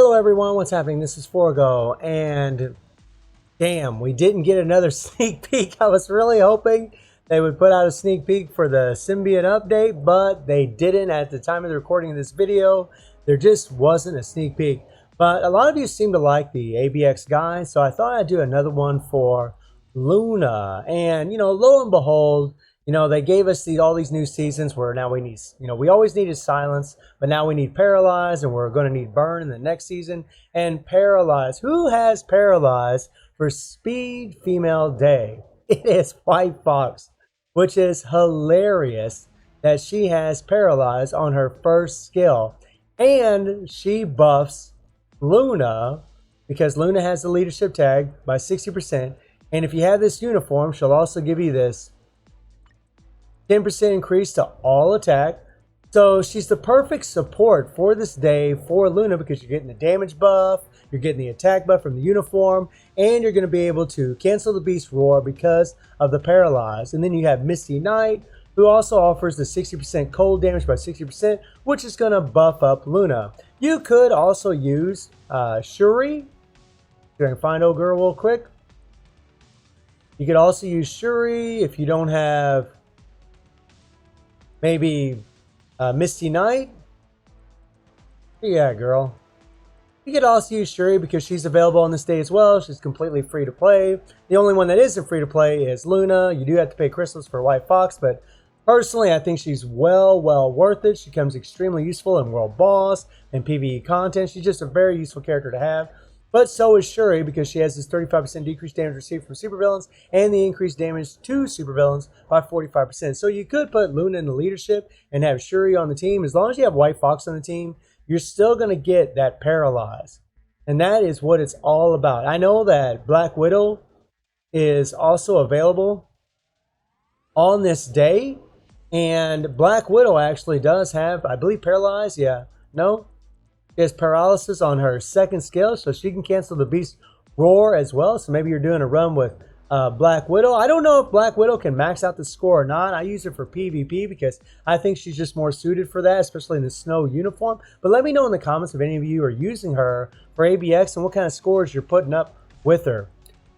Hello everyone, what's happening? This is Forgo, and damn, we didn't get another sneak peek. I was really hoping they would put out a sneak peek for the Symbiont update, but they didn't at the time of the recording of this video. There just wasn't a sneak peek. But a lot of you seem to like the ABX guy, so I thought I'd do another one for Luna. And, lo and behold, they gave us all these new seasons where now we need, we always needed silence, but now we need paralyze, and we're going to need burn in the next season. And paralyze, who has paralyze for speed female day? It is White Fox, which is hilarious that she has paralyze on her first skill. And she buffs Luna because Luna has the leadership tag by 60%. And if you have this uniform, she'll also give you this 10% increase to all attack. So she's the perfect support for this day for Luna because you're getting the damage buff, you're getting the attack buff from the uniform, and you're going to be able to cancel the beast roar because of the paralyze. And then you have Misty Knight, who also offers the 60% cold damage by 60%, which is going to buff up Luna. You could also use Shuri. I can find old girl real quick. You could also use Shuri if you don't have maybe Misty Knight. Yeah, girl. You could also use Shuri because she's available on this day as well. She's completely free to play. The only one that isn't free to play is Luna. You do have to pay crystals for White Fox, but personally, I think she's well worth it. She becomes extremely useful in World Boss and PvE content. She's just a very useful character to have. But so is Shuri because she has this 35% decreased damage received from supervillains and the increased damage to supervillains by 45%. So you could put Luna in the leadership and have Shuri on the team. As long as you have White Fox on the team, you're still going to get that paralyze. And that is what it's all about. I know that Black Widow is also available on this day. And Black Widow actually does have, I believe, paralyze. Yeah. No? She has paralysis on her second skill, so she can cancel the beast roar as well. So maybe you're doing a run with Black Widow. I don't know if Black Widow can max out the score or not. I use her for PvP because I think she's just more suited for that, especially in the snow uniform. But let me know in the comments if any of you are using her for ABX and what kind of scores you're putting up with her.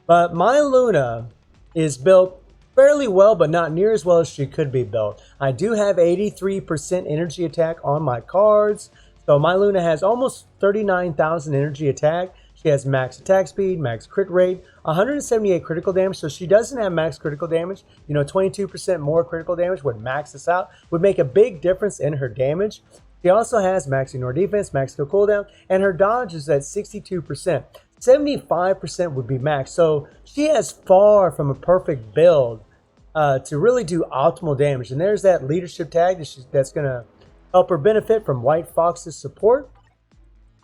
But my Luna is built fairly well, but not near as well as she could be built. I do have 83% energy attack on my cards. So my Luna has almost 39,000 energy attack. She has max attack speed, max crit rate, 178 critical damage. So she doesn't have max critical damage. 22% more critical damage would max this out, would make a big difference in her damage. She also has max ignore defense, max kill cooldown, and her dodge is at 62%. 75% would be max. So she has far from a perfect build to really do optimal damage. And there's that leadership tag that's going to help her benefit from White Fox's support.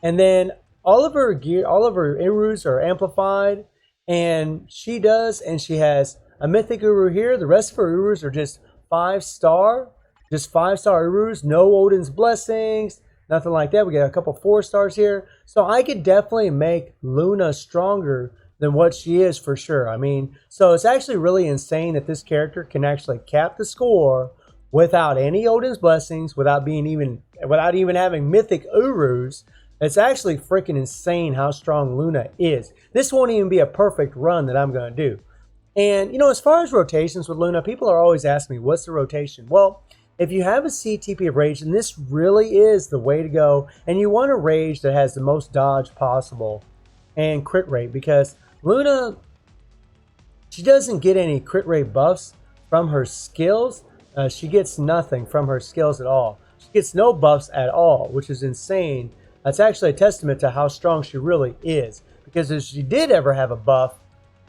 And then all of her gear, all of her Urus are amplified, and she has a mythic Uru here. The rest of her Urus are just 5-star, just 5-star Urus, no Odin's blessings, nothing like that. We got a couple 4-stars here. So I could definitely make Luna stronger than what she is for sure. I mean, so it's actually really insane that this character can actually cap the score without any Odin's blessings, without even having mythic Urus. It's actually freaking insane how strong Luna is. This won't even be a perfect run that I'm going to do. And, as far as rotations with Luna, people are always asking me, what's the rotation? Well, if you have a CTP of Rage, then this really is the way to go. And you want a Rage that has the most dodge possible and crit rate, because Luna, she doesn't get any crit rate buffs from her skills. She gets nothing from her skills at all. She gets no buffs at all, which is insane. That's actually a testament to how strong she really is. Because if she did ever have a buff,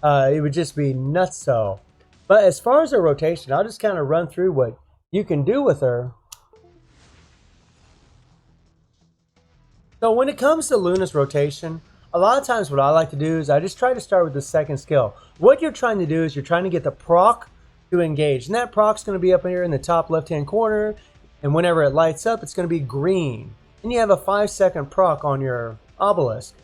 it would just be nutso. But as far as her rotation, I'll just kind of run through what you can do with her. So when it comes to Luna's rotation, a lot of times what I like to do is I just try to start with the second skill. What you're trying to do is you're trying to get the proc to engage, and that proc's going to be up here in the top left hand corner, and whenever it lights up it's going to be green, and you have a 5-second proc on your obelisk.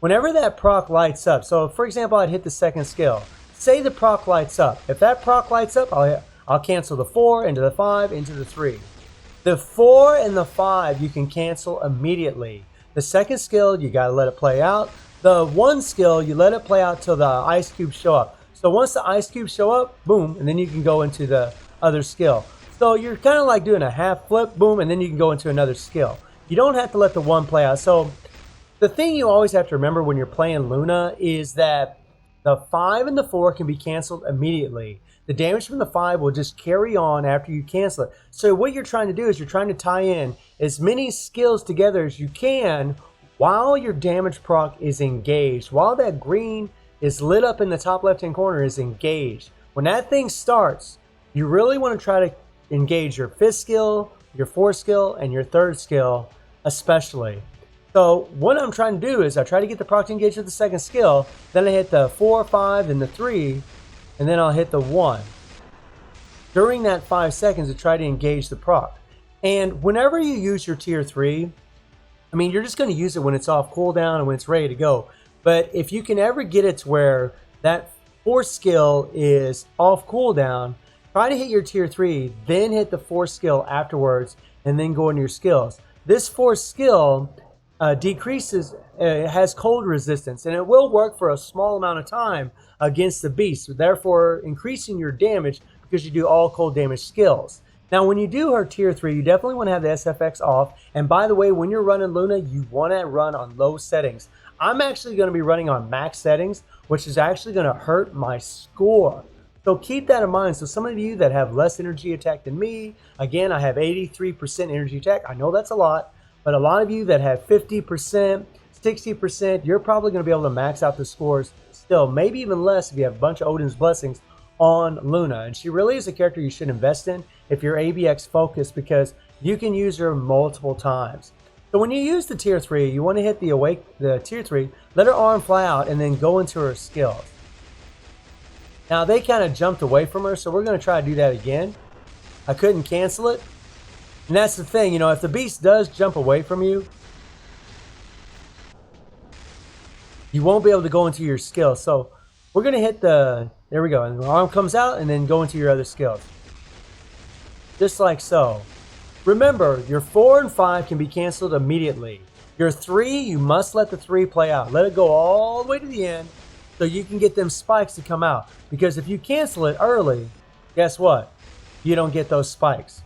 Whenever that proc lights up, so for example I'd hit the second skill, say the proc lights up. If that proc lights up, I'll cancel the 4 into the 5 into the 3. The 4 and the 5 you can cancel immediately. The second skill, you got to let it play out. The one skill, you let it play out till the ice cubes show up. So once the ice cubes show up, boom, and then you can go into the other skill. So you're kind of like doing a half flip, boom, and then you can go into another skill. You don't have to let the one play out. So the thing you always have to remember when you're playing Luna is that the 5 and the 4 can be canceled immediately. The damage from the 5 will just carry on after you cancel it. So what you're trying to do is you're trying to tie in as many skills together as you can while your damage proc is engaged. While that green is lit up in the top left-hand corner is engaged. When that thing starts, you really want to try to engage your 5th skill, your 4th skill, and your 3rd skill especially. So what I'm trying to do is I try to get the proc to engage with the 2nd skill, then I hit the 4, 5, then the 3, and then I'll hit the 1. During that 5 seconds to try to engage the proc. And whenever you use your tier 3, I mean, you're just going to use it when it's off cooldown and when it's ready to go. But if you can ever get it to where that 4th skill is off cooldown, try to hit your tier 3, then hit the 4th skill afterwards, and then go into your skills. This 4th skill decreases, has cold resistance, and it will work for a small amount of time against the beast, therefore increasing your damage because you do all cold damage skills. Now when you do her tier 3, you definitely want to have the SFX off, and by the way, when you're running Luna, you want to run on low settings. I'm actually going to be running on max settings, which is actually going to hurt my score. So keep that in mind. So some of you that have less energy attack than me, again, I have 83% energy attack. I know that's a lot, but a lot of you that have 50%, 60%, you're probably going to be able to max out the scores still, maybe even less if you have a bunch of Odin's Blessings on Luna. And she really is a character you should invest in if you're ABX focused because you can use her multiple times. So when you use the tier 3, you want to hit the tier 3, let her arm fly out, and then go into her skills. Now they kind of jumped away from her, so we're going to try to do that again. I couldn't cancel it. And that's the thing, you know, if the beast does jump away from you, you won't be able to go into your skills. So we're going to hit the, there we go, and the arm comes out and then go into your other skills. Just like so. Remember, your 4 and 5 can be canceled immediately. Your 3, you must let the 3 play out. Let it go all the way to the end so you can get them spikes to come out. Because if you cancel it early, guess what? You don't get those spikes.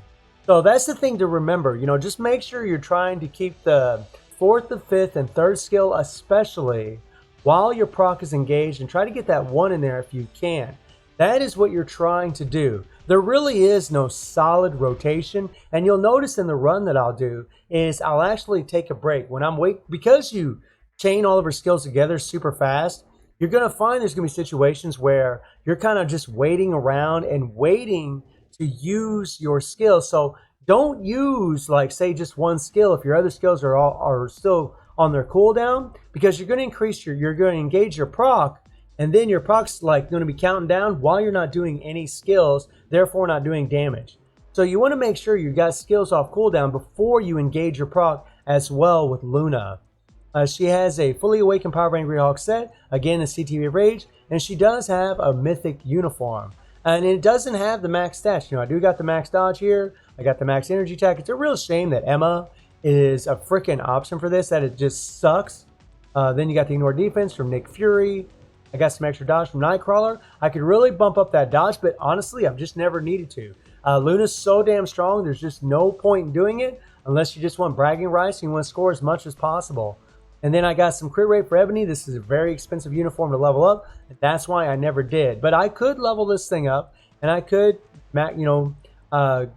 So that's the thing to remember. You know, just make sure you're trying to keep the 4th, the 5th, and 3rd skill especially while your proc is engaged, and try to get that 1 in there if you can. That is what you're trying to do. There really is no solid rotation, and you'll notice in the run that I'll do is I'll actually take a break when I'm because you chain all of her skills together super fast. You're going to find there's going to be situations where you're kind of just waiting around and waiting to use your skills. So don't use, like, say just one skill if your other skills are still on their cooldown, because you're going to increase you're going to engage your proc, and then your proc's like going to be counting down while you're not doing any skills, therefore not doing damage. So you want to make sure you got skills off cooldown before you engage your proc as well with Luna. She has a fully awakened Power Brand Greyhawk set, again a CTV Rage, and she does have a mythic uniform. And it doesn't have the max stats. You know, I do got the max dodge here, I got the max energy attack. It's a real shame that Emma is a freaking option for this, that it just sucks. Then you got the ignore defense from Nick Fury. I got some extra dodge from Nightcrawler. I could really bump up that dodge, but honestly, I've just never needed to. Luna's so damn strong, there's just no point in doing it unless you just want bragging rights and you want to score as much as possible. And then I got some crit rate for Ebony. This is a very expensive uniform to level up, and that's why I never did. But I could level this thing up, and I could,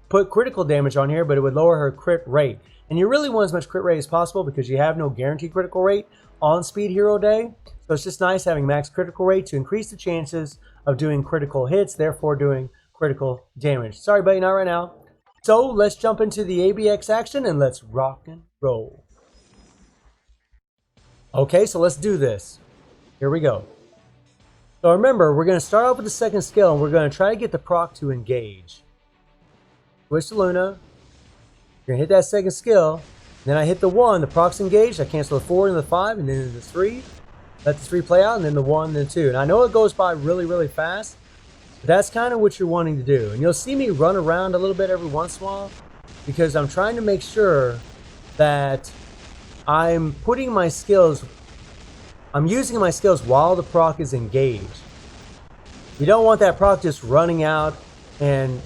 put critical damage on here, but it would lower her crit rate. And you really want as much crit rate as possible because you have no guaranteed critical rate on Speed Hero Day. So it's just nice having max critical rate to increase the chances of doing critical hits, therefore doing critical damage. Sorry, buddy, not right now. So let's jump into the ABX action and let's rock and roll. Okay, so let's do this. Here we go. So remember, we're going to start off with the second skill, and we're going to try to get the proc to engage. Switch to Luna. You're going to hit that second skill. Then I hit the 1, the proc's engaged. I cancel the 4 and the 5, and then the 3. Let the 3 play out, and then the 1 and the 2. And I know it goes by really, really fast, but that's kind of what you're wanting to do. And you'll see me run around a little bit every once in a while because I'm trying to make sure that I'm putting my skills, I'm using my skills while the proc is engaged. You don't want that proc just running out and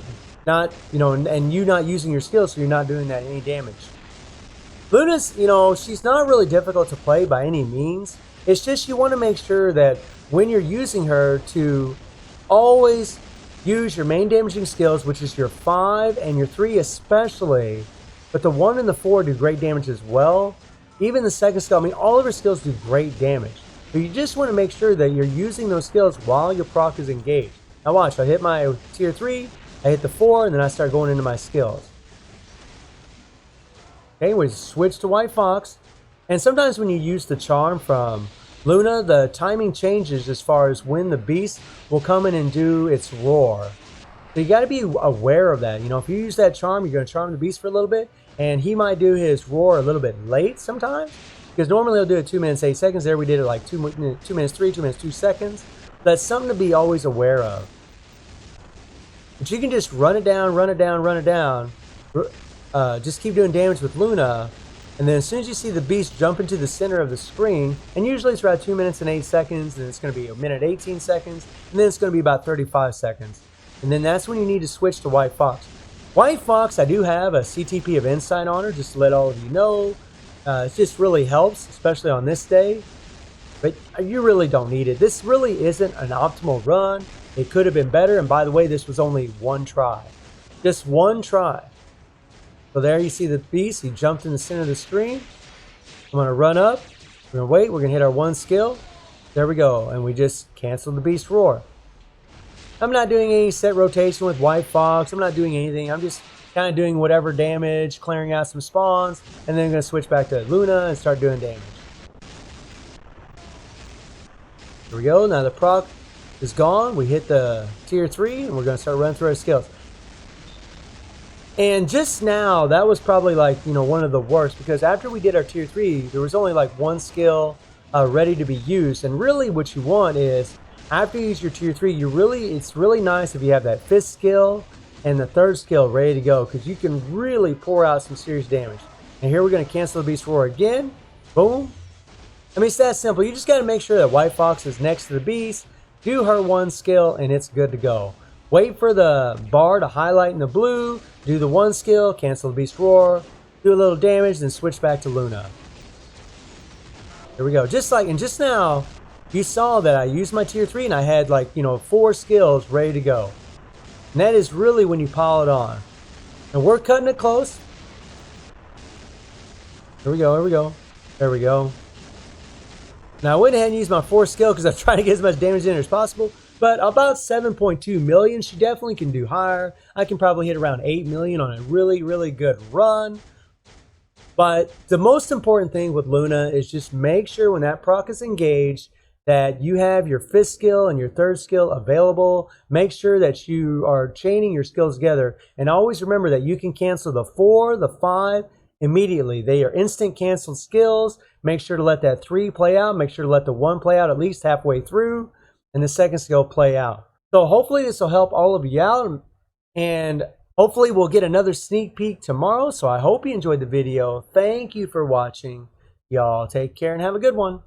not, and you not using your skills, so you're not doing that any damage. Luna's, she's not really difficult to play by any means. It's just you want to make sure that when you're using her to always use your main damaging skills, which is your 5 and your 3 especially, but the 1 and the 4 do great damage as well. Even the second skill, I mean, all of her skills do great damage. But you just want to make sure that you're using those skills while your proc is engaged. Now watch, I hit my tier 3, I hit the 4, and then I start going into my skills. Okay, we switch to White Fox. And sometimes when you use the charm from Luna, the timing changes as far as when the beast will come in and do its roar. So you got to be aware of that. If you use that charm, you're going to charm the beast for a little bit, and he might do his roar a little bit late sometimes, because normally he'll do it 2 minutes 8 seconds. There we did it like 2 minutes 3, 2 minutes 2 seconds. That's something to be always aware of. But you can just run it down, run it down, run it down. Just keep doing damage with Luna, and then as soon as you see the beast jump into the center of the screen, and usually it's around 2 minutes and 8 seconds, and it's going to be 1 minute 18 seconds, and then it's going to be about 35 seconds. And then that's when you need to switch to White Fox. White Fox, I do have a CTP of Insight on her, just to let all of you know. It just really helps, especially on this day. But you really don't need it. This really isn't an optimal run. It could have been better, and by the way, this was only one try. Just one try. So there you see the beast. He jumped in the center of the screen. I'm going to run up. We're going to wait. We're going to hit our 1 skill. There we go. And we just canceled the beast roar. I'm not doing any set rotation with White Fox. I'm not doing anything. I'm just kind of doing whatever damage, clearing out some spawns, and then I'm going to switch back to Luna and start doing damage. Here we go. Now the proc is gone. We hit the tier 3, and we're going to start running through our skills. And just now, that was probably like, one of the worst, because after we did our tier 3, there was only like 1 skill ready to be used. And really what you want is, after you use your tier 3, it's really nice if you have that 5th skill and the 3rd skill ready to go, because you can really pour out some serious damage. And here we're going to cancel the beast roar again. Boom. I mean, it's that simple. You just got to make sure that White Fox is next to the beast, do her 1 skill, and it's good to go. Wait for the bar to highlight in the blue, do the 1 skill, cancel the beast roar, do a little damage, then switch back to Luna. Here we go. And just now, you saw that I used my tier 3 and I had 4 skills ready to go. And that is really when you pile it on. And we're cutting it close. Here we go, here we go. There we go. Now I went ahead and used my 4th skill because I'm trying to get as much damage in as possible. But about 7.2 million, she definitely can do higher. I can probably hit around 8 million on a really, really good run. But the most important thing with Luna is just make sure when that proc is engaged that you have your 5th skill and your 3rd skill available. Make sure that you are chaining your skills together. And always remember that you can cancel the 4, the 5 immediately. They are instant canceled skills. Make sure to let that 3 play out. Make sure to let the 1 play out at least halfway through, and the 2nd skill play out. So hopefully this will help all of you out, and hopefully we'll get another sneak peek tomorrow. So I hope you enjoyed the video. Thank you for watching. Y'all take care and have a good one.